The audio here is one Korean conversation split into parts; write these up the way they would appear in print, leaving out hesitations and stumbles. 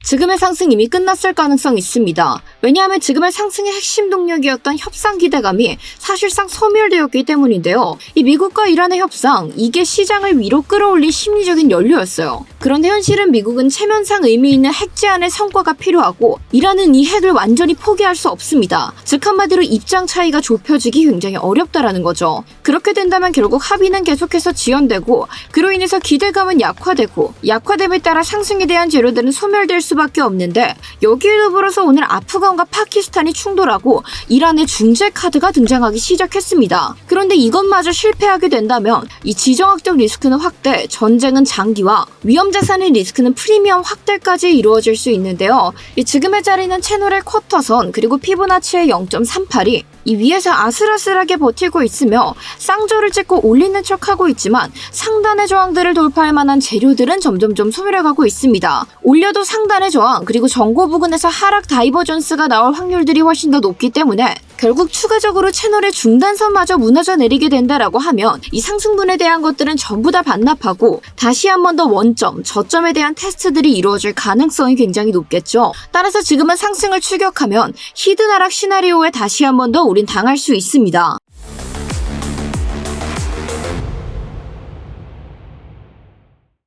지금의 상승 이미 끝났을 가능성이 있습니다. 왜냐하면 지금의 상승의 핵심 동력이었던 협상 기대감이 사실상 소멸되었기 때문인데요. 이 미국과 이란의 협상, 이게 시장을 위로 끌어올릴 심리적인 연료였어요. 그런데 현실은 미국은 체면상 의미 있는 핵 제한의 성과가 필요하고 이란은 이 핵을 완전히 포기할 수 없습니다. 즉 한마디로 입장 차이가 좁혀지기 굉장히 어렵다라는 거죠. 그렇게 된다면 결국 합의는 계속해서 지연되고 그로 인해서 기대감은 약화되고 약화됨에 따라 상승에 대한 재료들은 소멸될 수밖에 없는데 여기에 더불어서 오늘 아프간과 파키스탄이 충돌하고 이란의 중재 카드가 등장하기 시작했습니다. 그런데 이것마저 실패하게 된다면 이 지정학적 리스크는 확대, 전쟁은 장기화, 위험자산의 리스크는 프리미엄 확대까지 이루어질 수 있는데요. 이 지금의 자리는 채널의 쿼터선 그리고 피보나치의 0.38이 이 위에서 아슬아슬하게 버티고 있으며 쌍절을 찍고 올리는 척하고 있지만 상단의 저항들을 돌파할 만한 재료들은 점점점 소멸해가고 있습니다. 올려도 상단의 저항 그리고 전고 부근에서 하락 다이버전스가 나올 확률들이 훨씬 더 높기 때문에 결국 추가적으로 채널의 중단선마저 무너져 내리게 된다라고 하면 이 상승분에 대한 것들은 전부 다 반납하고 다시 한 번 더 원점, 저점에 대한 테스트들이 이루어질 가능성이 굉장히 높겠죠. 따라서 지금은 상승을 추격하면 히든 하락 시나리오에 다시 한 번 더 우린 당할 수 있습니다.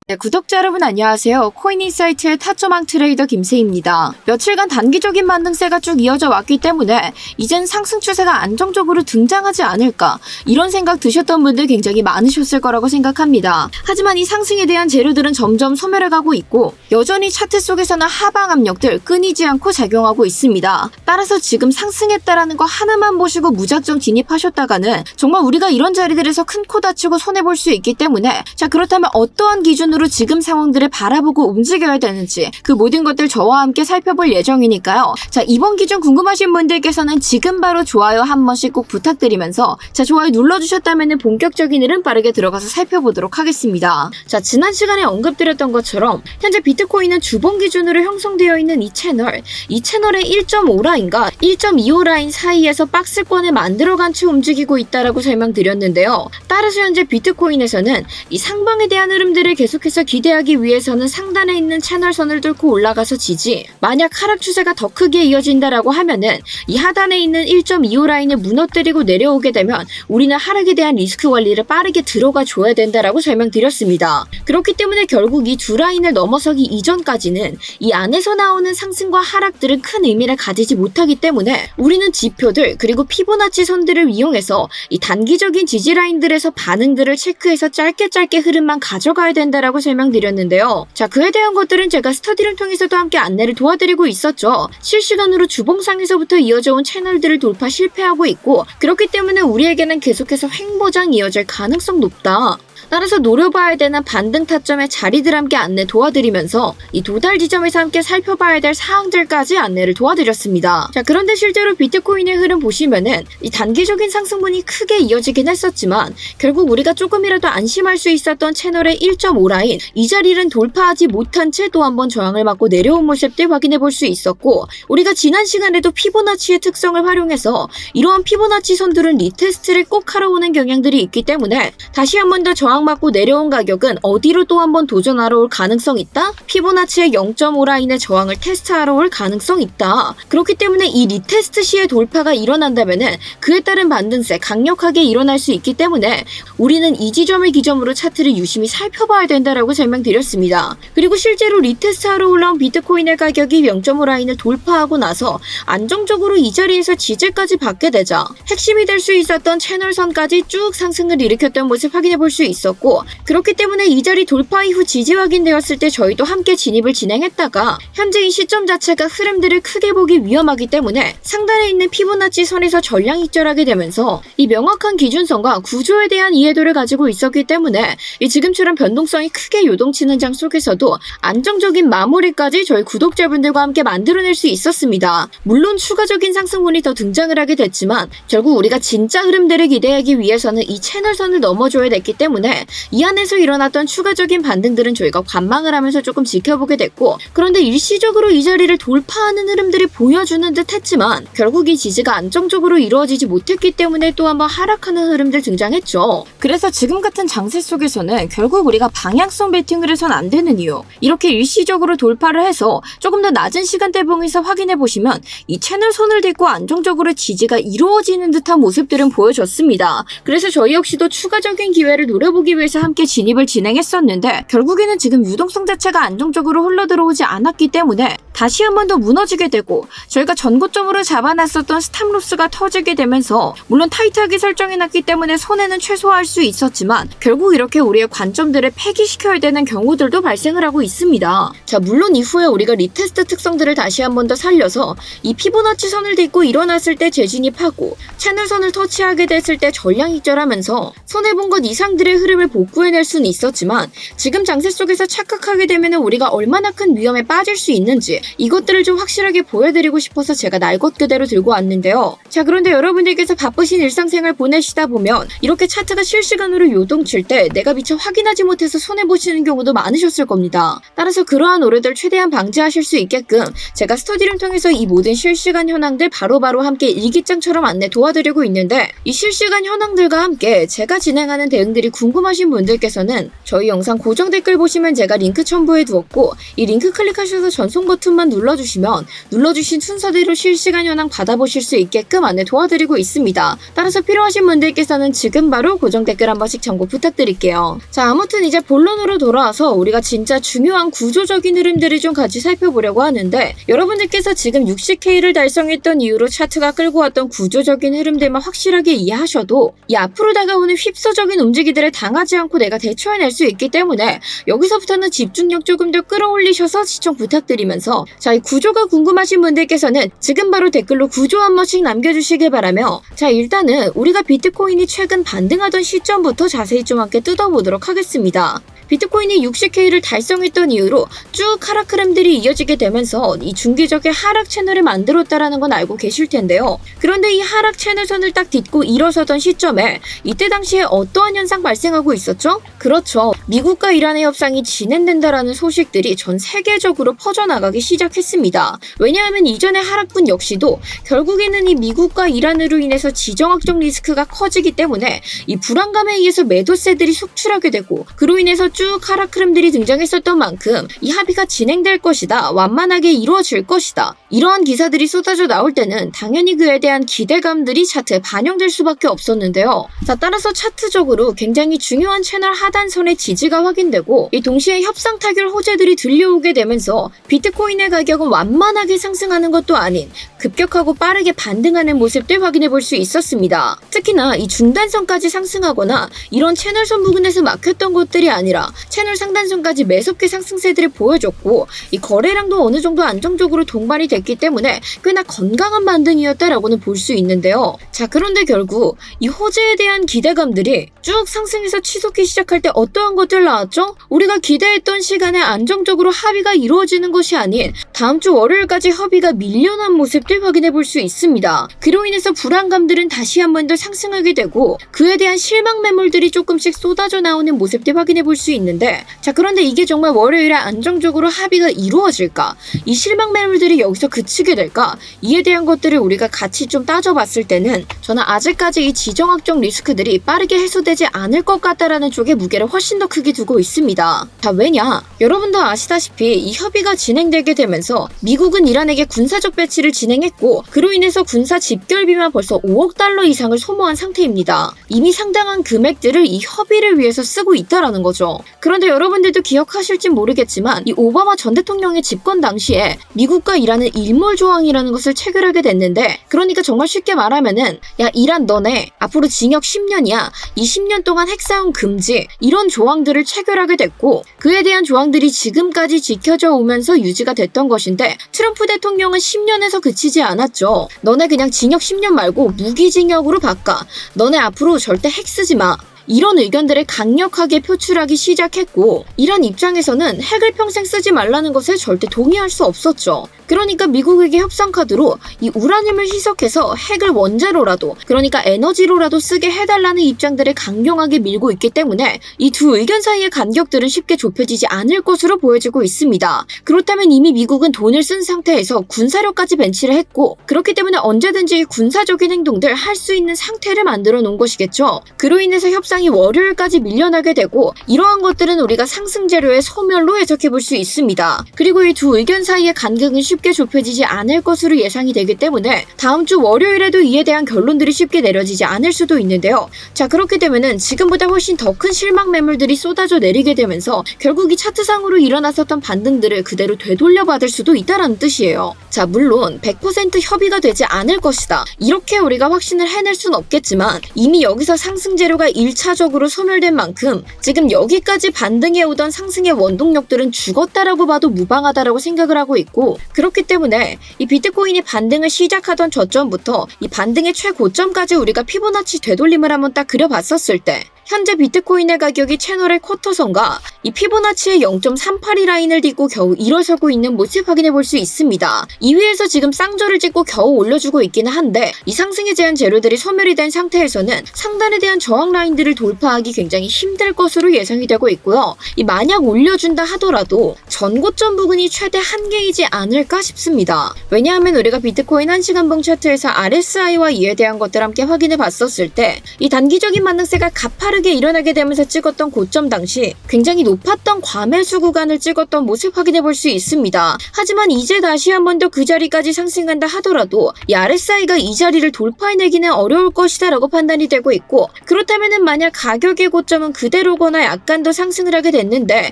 네, 구독자 여러분 안녕하세요. 코인인사이트의 타조망 트레이더 김세희입니다. 며칠간 단기적인 반등세가 쭉 이어져 왔기 때문에 이젠 상승 추세가 안정적으로 등장하지 않을까 이런 생각 드셨던 분들 굉장히 많으셨을 거라고 생각합니다. 하지만 이 상승에 대한 재료들은 점점 소멸해가고 있고 여전히 차트 속에서는 하방 압력들 끊이지 않고 작용하고 있습니다. 따라서 지금 상승했다라는 거 하나만 보시고 무작정 진입하셨다가는 정말 우리가 이런 자리들에서 큰 코 다치고 손해볼 수 있기 때문에 자 그렇다면 어떠한 기준으로 지금 상황들을 바라보고 움직여야 되는지 그 모든 것들 저와 함께 살펴볼 예정이니까요. 자 이번 기준 궁금하신 분들께서는 지금 바로 좋아요 한 번씩 꼭 부탁드리면서 자 좋아요 눌러주셨다면 본격적인 흐름 빠르게 들어가서 살펴보도록 하겠습니다. 자 지난 시간에 언급드렸던 것처럼 현재 비트코인은 주봉 기준으로 형성되어 있는 이 채널의 1.5라인과 1.25라인 사이에서 박스권을 만들어간 채 움직이고 있다라고 설명드렸는데요. 따라서 현재 비트코인에서는 이 상방에 대한 흐름들을 계속해서 기대하기 위해서는 상단에 있는 채널선을 뚫고 올라가서 지지, 만약 하락 추세가 더 크게 이어진다라고 하면은 이 하단에 있는 1.25 라인을 무너뜨리고 내려오게 되면 우리는 하락에 대한 리스크 관리를 빠르게 들어가 줘야 된다라고 설명드렸습니다. 그렇기 때문에 결국 이 두 라인을 넘어서기 이전까지는 이 안에서 나오는 상승과 하락들은 큰 의미를 가지지 못하기 때문에 우리는 지표들 그리고 피보나치 선들을 이용해서 이 단기적인 지지 라인들에서 반응들을 체크해서 짧게 흐름만 가져가야 된다라고 설명드렸는데요. 자 그에 대한 것들은 제가 스터디를 통해서도 함께 안내를 도와드리고 있었죠. 실시간으로 주봉상에서부터 이어져 온 채널들을 돌파 실패하고 있고 그렇기 때문에 우리에게는 계속해서 횡보장 이어질 가능성 높다. 따라서 노려봐야 되는 반등 타점의 자리들 함께 안내 도와드리면서 이 도달 지점에서 함께 살펴봐야 될 사항들까지 안내를 도와드렸습니다. 자 그런데 실제로 비트코인의 흐름 보시면은 이 단기적인 상승분이 크게 이어지긴 했었지만 결국 우리가 조금이라도 안심할 수 있었던 채널의 1.5 라인 이 자리는 돌파하지 못한 채 또 한번 저항을 맞고 내려온 모습들 확인해 볼 수 있었고 우리가 지난 시간에도 피보나치의 특성을 활용해서 이러한 피보나치 선들은 리테스트를 꼭 하러 오는 경향들이 있기 때문에 다시 한 번 더 저항 맞고 내려온 가격은 어디로 또 한번 도전하러 올 가능성 있다? 피보나치의 0.5 라인의 저항을 테스트하러 올 가능성 있다. 그렇기 때문에 이 리테스트 시에 돌파가 일어난다면은 그에 따른 반등세 강력하게 일어날 수 있기 때문에 우리는 이 지점을 기점으로 차트를 유심히 살펴봐야 된다라고 설명드렸습니다. 그리고 실제로 리테스트하러 올라온 비트코인의 가격이 0.5 라인을 돌파하고 나서 안정적으로 이 자리에서 지지까지 받게 되자 핵심이 될 수 있었던 채널선까지 쭉 상승을 일으켰던 모습 확인해 볼 수 있었고 그렇기 때문에 이 자리 돌파 이후 지지 확인되었을 때 저희도 함께 진입을 진행했다가 현재 이 시점 자체가 흐름들을 크게 보기 위험하기 때문에 상단에 있는 피보나치 선에서 전량 익절하게 되면서 이 명확한 기준선과 구조에 대한 이해도를 가지고 있었기 때문에 이 지금처럼 변동성이 크게 요동치는 장 속에서도 안정적인 마무리까지 저희 구독자분들과 함께 만들어낼 수 있었습니다. 물론 추가적인 상승분이 더 등장을 하게 됐지만 결국 우리가 진짜 흐름들을 기대하기 위해서는 이 채널선을 넘어줘야 됐기 때문에 때문에 이 안에서 일어났던 추가적인 반등들은 저희가 관망을 하면서 조금 지켜보게 됐고, 그런데 일시적으로 이 자리를 돌파하는 흐름들이 보여주는 듯 했지만 결국 이 지지가 안정적으로 이루어지지 못했기 때문에 또 한번 하락하는 흐름들 등장했죠. 그래서 지금 같은 장세 속에서는 결국 우리가 방향성 베팅을 해선 안 되는 이유, 이렇게 일시적으로 돌파를 해서 조금 더 낮은 시간대봉에서 확인해 보시면 이 채널 선을 딛고 안정적으로 지지가 이루어지는 듯한 모습들은 보여줬습니다. 그래서 저희 역시도 추가적인 기회를 노려보기 위해서 함께 진입을 진행했었는데 결국에는 지금 유동성 자체가 안정적으로 흘러들어오지 않았기 때문에 다시 한 번 더 무너지게 되고, 저희가 전고점으로 잡아놨었던 스탑로스가 터지게 되면서 물론 타이트하게 설정해놨기 때문에 손해는 최소화할 수 있었지만 결국 이렇게 우리의 관점들을 폐기시켜야 되는 경우들도 발생을 하고 있습니다. 자, 물론 이후에 우리가 리테스트 특성들을 다시 한 번 더 살려서 이 피보나치 선을 딛고 일어났을 때 재진입하고 채널선을 터치하게 됐을 때 전량 익절하면서 손해본 것 이상들의 흐름을 복구해낼 수는 있었지만, 지금 장세 속에서 착각하게 되면 우리가 얼마나 큰 위험에 빠질 수 있는지 이것들을 좀 확실하게 보여드리고 싶어서 제가 날 것 그대로 들고 왔는데요. 자, 그런데 여러분들께서 바쁘신 일상생활 보내시다 보면 이렇게 차트가 실시간으로 요동칠 때 내가 미처 확인하지 못해서 손해보시는 경우도 많으셨을 겁니다. 따라서 그러한 오류들 최대한 방지하실 수 있게끔 제가 스터디를 통해서 이 모든 실시간 현황들 바로바로 함께 일기장처럼 안내 도와드리고 있는데, 이 실시간 현황들과 함께 제가 진행하는 대응들이 궁금하신 분들께서는 저희 영상 고정 댓글 보시면 제가 링크 첨부해 두었고, 이 링크 클릭하셔서 전송 버튼만 눌러주시면 눌러주신 순서대로 실시간 현황 받아보실 수 있게끔 안내 도와드리고 있습니다. 따라서 필요하신 분들께서는 지금 바로 고정 댓글 한 번씩 참고 부탁드릴게요. 자, 아무튼 이제 본론으로 돌아와서 우리가 진짜 중요한 구조적인 흐름들을 좀 같이 살펴보려고 하는데, 여러분들께서 지금 60K를 달성했던 이후로 차트가 끌고 왔던 구조적인 흐름들만 확실하게 이해하셔도 이 앞으로 다가오는 휩서적인 움직이들에 당하지 않고 내가 대처해낼 수 있기 때문에 여기서부터는 집중력 조금 더 끌어올리셔서 시청 부탁드리면서, 자, 이 구조가 궁금하신 분들께서는 지금 바로 댓글로 구조 한 번씩 남겨주시길 바라며, 자, 일단은 우리가 비트코인이 최근 반등하던 시점부터 자세히 좀 함께 뜯어보도록 하겠습니다. 비트코인이 60K를 달성했던 이후로 쭉 하락 흐름들이 이어지게 되면서 이 중기적인 하락 채널을 만들었다라는 건 알고 계실 텐데요. 그런데 이 하락 채널선을 딱 딛고 일어서던 시점에 이때 당시에 어떠한 현상 발생하고 있었죠? 그렇죠. 미국과 이란의 협상이 진행된다라는 소식들이 전 세계적으로 퍼져나가기 시작했습니다. 왜냐하면 이전의 하락분 역시도 결국에는 이 미국과 이란으로 인해서 지정학적 리스크가 커지기 때문에 이 불안감에 의해서 매도세들이 속출하게 되고, 그로 인해서 쭉 하락 흐름들이 등장했었던 만큼 이 합의가 진행될 것이다, 완만하게 이루어질 것이다, 이러한 기사들이 쏟아져 나올 때는 당연히 그에 대한 기대감들이 차트에 반영될 수밖에 없었는데요. 자, 따라서 차트적으로 굉장히 중요한 채널 하단선의 지지가 확인되고, 이 동시에 협상 타결 호재들이 들려오게 되면서 비트코인의 가격은 완만하게 상승하는 것도 아닌 급격하고 빠르게 반등하는 모습들 확인해 볼 수 있었습니다. 특히나 이 중단선까지 상승하거나 이런 채널선 부근에서 막혔던 것들이 아니라 채널 상단선까지 매섭게 상승세들을 보여줬고, 이 거래량도 어느 정도 안정적으로 동반이 됐기 때문에 꽤나 건강한 반등이었다라고는 볼 수 있는데요. 자, 그런데 결국 이 호재에 대한 기대감들이 쭉 상승해서 치솟기 시작할 때 어떠한 것들 나왔죠? 우리가 기대했던 시간에 안정적으로 합의가 이루어지는 것이 아닌 다음 주 월요일까지 합의가 밀려난 모습들 확인해 볼 수 있습니다. 그로 인해서 불안감들은 다시 한 번 더 상승하게 되고, 그에 대한 실망 매물들이 조금씩 쏟아져 나오는 모습들 확인해 볼 수 있는데, 자, 그런데 이게 정말 월요일에 안정적으로 합의가 이루어질까? 이 실망 매물들이 여기서 그치게 될까? 이에 대한 것들을 우리가 같이 좀 따져봤을 때는 저는 아직까지 이 지정학적 리스크들이 빠르게 해소되지 않을 것 같다라는 쪽에 무게를 훨씬 더 크게 두고 있습니다. 자, 왜냐? 여러분도 아시다시피 이 협의가 진행되게 되면서 미국은 이란에게 군사적 배치를 진행했고, 그로 인해서 군사 집결비만 벌써 5억 달러 이상을 소모한 상태입니다. 이미 상당한 금액들을 이 협의를 위해서 쓰고 있다라는 거죠. 그런데 여러분들도 기억하실진 모르겠지만 이 오바마 전 대통령의 집권 당시에 미국과 이란은 일몰 조항이라는 것을 체결하게 됐는데, 그러니까 정말 쉽게 말하면은, 야, 이란 너네 앞으로 징역 10년이야. 이 10년 동안 핵사용 금지, 이런 조항들을 체결하게 됐고, 그에 대한 조항들이 지금까지 지켜져 오면서 유지가 됐던 것인데, 트럼프 대통령은 10년에서 그치지 않았죠. 너네 그냥 징역 10년 말고 무기징역으로 바꿔. 너네 앞으로 절대 핵 쓰지 마. 이런 의견들을 강력하게 표출하기 시작했고 이란 입장에서는 핵을 평생 쓰지 말라는 것에 절대 동의할 수 없었죠. 그러니까 미국에게 협상 카드로 이 우라늄을 희석해서 핵을 원자로라도 그러니까 에너지로라도 쓰게 해달라는 입장들을 강경하게 밀고 있기 때문에 이 두 의견 사이의 간격들은 쉽게 좁혀지지 않을 것으로 보여지고 있습니다. 그렇다면 이미 미국은 돈을 쓴 상태에서 군사력까지 벤치를 했고 그렇기 때문에 언제든지 군사적인 행동들 할 수 있는 상태를 만들어 놓은 것이겠죠. 그로 인해서 협상이 월요일까지 밀려나게 되고 이러한 것들은 우리가 상승 재료의 소멸로 해석해 볼 수 있습니다. 그리고 이 두 의견 사이의 간격은 쉽게 좁혀지지 않을 것으로 예상이 되기 때문에 다음 주 월요일에도 이에 대한 결론들이 쉽게 내려지지 않을 수도 있는데요. 자, 그렇게 되면은 지금보다 훨씬 더 큰 실망 매물들이 쏟아져 내리게 되면서 결국 이 차트상으로 일어났었던 반등들을 그대로 되돌려받을 수도 있다라는 뜻이에요. 자, 물론 100% 협의가 되지 않을 것이다. 이렇게 우리가 확신을 해낼 순 없겠지만 이미 여기서 상승 재료가 1차적으로 소멸된 만큼 지금 여기까지 반등해 오던 상승의 원동력들은 죽었다라고 봐도 무방하다라고 생각을 하고 있고 그렇기 때문에 이 비트코인이 반등을 시작하던 저점부터 이 반등의 최고점까지 우리가 피보나치 되돌림을 한번 딱 그려봤었을 때 현재 비트코인의 가격이 채널의 쿼터선과 이 피보나치의 0.382 라인을 딛고 겨우 일어서고 있는 모습 확인해 볼 수 있습니다. 이 위에서 지금 쌍절을 찍고 겨우 올려주고 있기는 한데 이 상승에 대한 재료들이 소멸이 된 상태에서는 상단에 대한 저항 라인들을 돌파하기 굉장히 힘들 것으로 예상이 되고 있고요. 이 만약 올려준다 하더라도 전고점 부근이 최대 한계이지 않을까 싶습니다. 왜냐하면 우리가 비트코인 1시간봉 차트에서 RSI와 이에 대한 것들 함께 확인해 봤었을 때 이 단기적인 반등세가 가파르게 일어나게 되면서 찍었던 고점 당시 굉장히 높았던 과매수 구간을 찍었던 모습 확인해 볼 수 있습니다. 하지만 이제 다시 한 번 더 그 자리까지 상승한다 하더라도 이 RSI가 이 자리를 돌파해내기는 어려울 것이다 라고 판단이 되고 있고 그렇다면은 만약 가격의 고점은 그대로거나 약간 더 상승을 하게 됐는데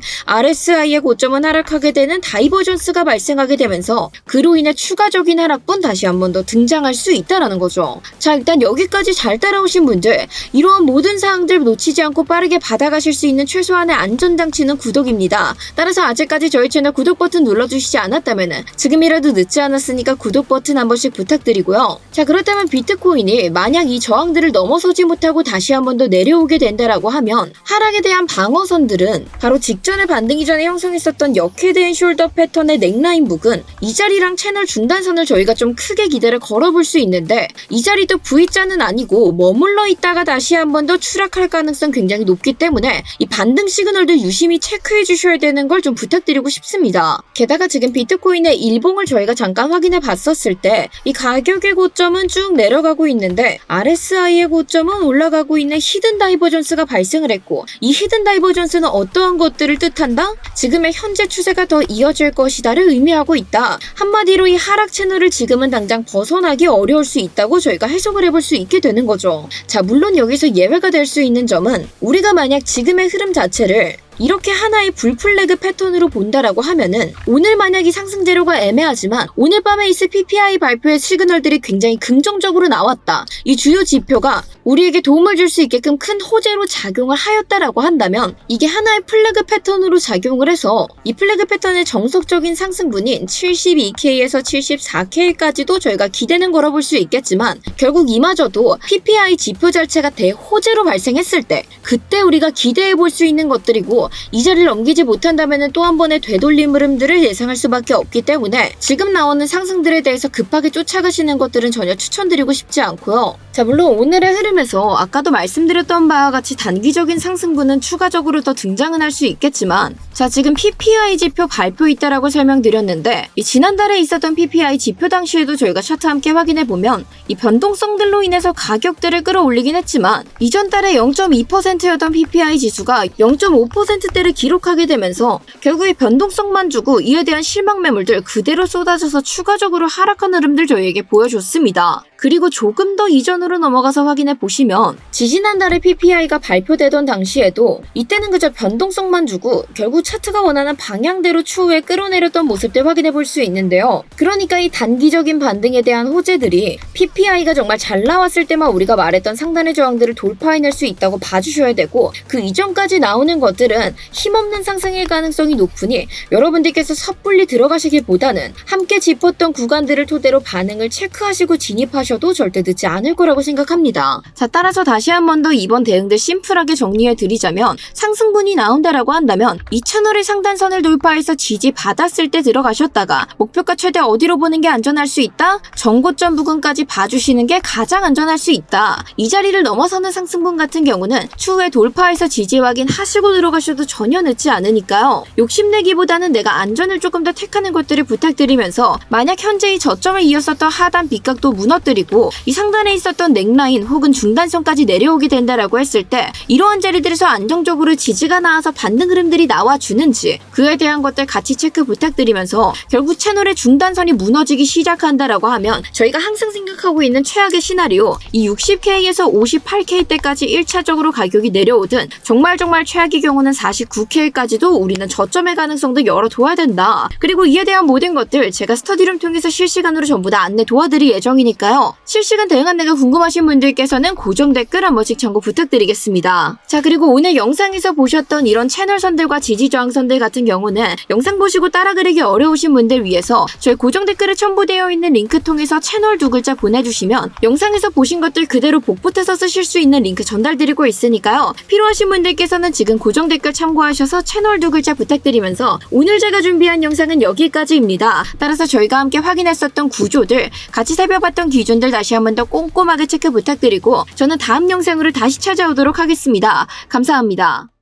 RSI의 고점은 하락하게 되는 다이버전스가 발생하게 되면서 그로 인해 추가적인 하락분 다시 한 번 더 등장할 수 있다라는 거죠. 자, 일단 여기까지 잘 따라오신 분들 이러한 모든 사항들 놓치지 않고 빠르게 받아가실 수 있는 최소한의 안전장치는 구독입니다. 따라서 아직까지 저희 채널 구독 버튼 눌러주시지 않았다면 지금이라도 늦지 않았으니까 구독 버튼 한 번씩 부탁드리고요. 자, 그렇다면 비트코인이 만약 이 저항들을 넘어서지 못하고 다시 한 번 더 내려오게 된다라고 하면 하락에 대한 방어선들은 바로 직전에 반등이 전에 형성했었던 역헤드앤 숄더 패턴의 넥라인 부근 이 자리랑 채널 중단선을 저희가 좀 크게 기대를 걸어볼 수 있는데 이 자리도 V자는 아니고 머물러 있다가 다시 한 번 더 추락할 가능성 굉장히 높기 때문에 이 반등 시그널도 유심히 체크해 주셔야 되는 걸 좀 부탁드리고 싶습니다. 게다가 지금 비트코인의 일봉을 저희가 잠깐 확인해 봤었을 때 이 가격의 고점은 쭉 내려가고 있는데 RSI의 고점은 올라가고 있는 히든 다이버전스가 발생을 했고 이 히든 다이버전스는 어떠한 것들을 뜻한다? 지금의 현재 추세가 더 이어질 것이다를 의미하고 있다. 한마디로 이 하락 채널을 지금은 당장 벗어나기 어려울 수 있다고 저희가 해석을 해볼 수 있게 되는 거죠. 자, 물론 여기서 예외가 될 수 있는 점은 우리가 만약 지금의 흐름 자체를 이렇게 하나의 불플래그 패턴으로 본다라고 하면은 오늘 만약 이 상승 재료가 애매하지만 오늘 밤에 있을 PPI 발표의 시그널들이 굉장히 긍정적으로 나왔다. 이 주요 지표가 우리에게 도움을 줄 수 있게끔 큰 호재로 작용을 하였다라고 한다면 이게 하나의 플래그 패턴으로 작용을 해서 이 플래그 패턴의 정석적인 상승분인 72K에서 74K까지도 저희가 기대는 걸어볼 수 있겠지만 결국 이마저도 PPI 지표 자체가 대호재로 발생했을 때 그때 우리가 기대해 볼 수 있는 것들이고 이 자리를 넘기지 못한다면 또 한 번의 되돌림 흐름들을 예상할 수밖에 없기 때문에 지금 나오는 상승들에 대해서 급하게 쫓아가시는 것들은 전혀 추천드리고 싶지 않고요. 자, 물론 오늘의 흐름에서 아까도 말씀드렸던 바와 같이 단기적인 상승분은 추가적으로 더 등장은 할 수 있겠지만 자, 지금 PPI 지표 발표 있다라고 설명드렸는데 이 지난달에 있었던 PPI 지표 당시에도 저희가 차트 함께 확인해보면 이 변동성들로 인해서 가격들을 끌어올리긴 했지만 이전 달에 0.2%였던 PPI 지수가 0.5%대를 기록하게 되면서 결국에 변동성만 주고 이에 대한 실망 매물들 그대로 쏟아져서 추가적으로 하락한 흐름들 저희에게 보여줬습니다. 그리고 조금 더 이전으로 넘어가서 확인해 보시면 지지난달에 PPI가 발표되던 당시에도 이때는 그저 변동성만 주고 결국 차트가 원하는 방향대로 추후에 끌어내렸던 모습들 확인해 볼 수 있는데요. 그러니까 이 단기적인 반등에 대한 호재들이 PPI가 정말 잘 나왔을 때만 우리가 말했던 상단의 저항들을 돌파해낼 수 있다고 봐주셔야 되고 그 이전까지 나오는 것들은 힘없는 상승의 가능성이 높으니 여러분들께서 섣불리 들어가시기보다는 함께 짚었던 구간들을 토대로 반응을 체크하시고 진입하셔 하셔도 절대 늦지 않을 거라고 생각합니다. 자, 따라서 다시 한 번 더 이번 대응들 심플하게 정리해 드리자면 상승분이 나온다라고 한다면 2,000원의 상단선을 돌파해서 지지 받았을 때 들어가셨다가 목표가 최대 어디로 보는 게 안전할 수 있다? 전고점 부근까지 봐주시는 게 가장 안전할 수 있다. 이 자리를 넘어서는 상승분 같은 경우는 추후에 돌파해서 지지 확인하시고 들어가셔도 전혀 늦지 않으니까요. 욕심내기보다는 내가 안전을 조금 더 택하는 것들을 부탁드리면서 만약 현재 이 저점을 이었었던 하단 빗각도 무너뜨리고 이 상단에 있었던 넥라인 혹은 중단선까지 내려오게 된다라고 했을 때 이러한 자리들에서 안정적으로 지지가 나와서 반등 흐름들이 나와주는지 그에 대한 것들 같이 체크 부탁드리면서 결국 채널의 중단선이 무너지기 시작한다라고 하면 저희가 항상 생각하고 있는 최악의 시나리오 이 60K에서 58K대까지 1차적으로 가격이 내려오든 정말 최악의 경우는 49K까지도 우리는 저점의 가능성도 열어둬야 된다. 그리고 이에 대한 모든 것들 제가 스터디룸 통해서 실시간으로 전부 다 안내 도와드릴 예정이니까요. 실시간 대응 안내가 궁금하신 분들께서는 고정 댓글 한 번씩 참고 부탁드리겠습니다. 자, 그리고 오늘 영상에서 보셨던 이런 채널선들과 지지저항선들 같은 경우는 영상 보시고 따라 그리기 어려우신 분들 위해서 저희 고정 댓글에 첨부되어 있는 링크 통해서 채널 두 글자 보내주시면 영상에서 보신 것들 그대로 복붙해서 쓰실 수 있는 링크 전달드리고 있으니까요. 필요하신 분들께서는 지금 고정 댓글 참고하셔서 채널 두 글자 부탁드리면서 오늘 제가 준비한 영상은 여기까지입니다. 따라서 저희가 함께 확인했었던 구조들, 같이 살펴봤던 기준들 다시 한 번 더 꼼꼼하게 체크 부탁드리고 저는 다음 영상으로 다시 찾아오도록 하겠습니다. 감사합니다.